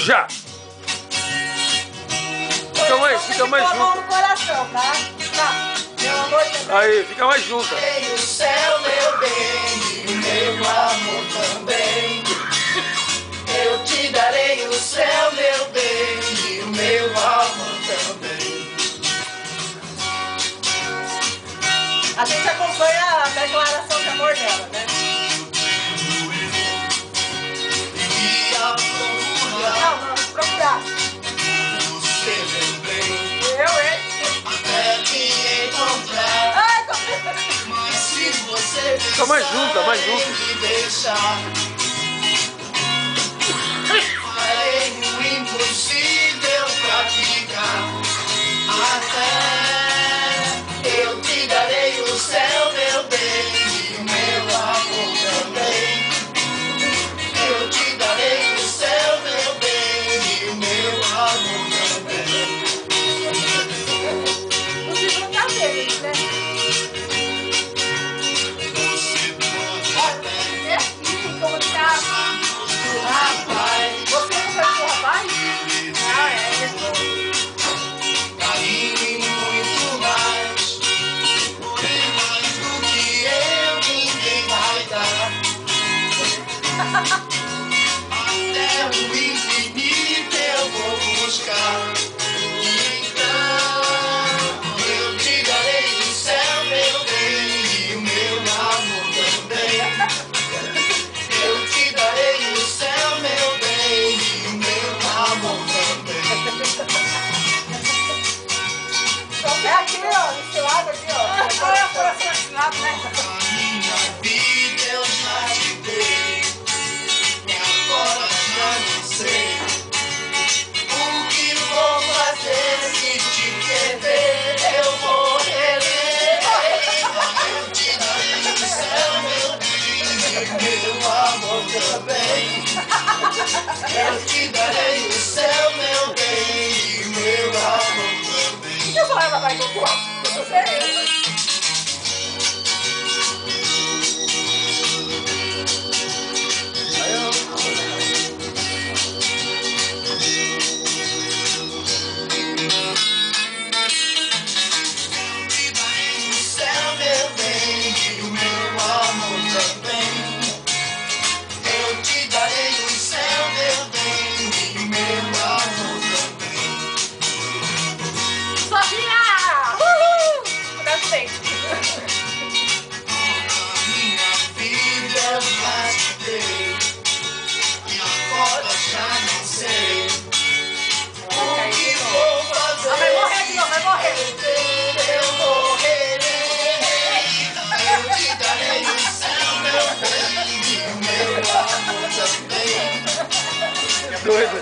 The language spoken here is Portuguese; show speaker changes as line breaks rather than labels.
Já! Fica mais junto.
No coração, tá? Tá. Meu amor também.
Aí, fica mais junto.
O céu, meu bem, e meu amor também. Eu te darei o céu, meu bem, e o meu amor também. A gente acompanha a declaração de amor dela, né? Não, procurar.
Fica mais junta, mais junto.
Farei o impossível pra ficar. Até eu te darei o céu, meu bem, e o meu amor também. Eu te darei o céu, meu bem, e o meu amor também. O livro tá dele, né? Até o infinito eu vou buscar. Então eu te darei o céu, meu bem, e o meu amor também. Eu te darei o céu, meu bem, e o meu amor também. É aqui, ó, desse lado aqui, ó. Olha o coração desse lado, né? A minha vida eu já te dei. O que vou fazer se te perder? Eu morrerei. Eu te darei o céu, meu bem, e meu amor também. Eu te darei o céu, meu bem, e meu amor também. Eu vou ela vai no quarto, eu sei.
Doida.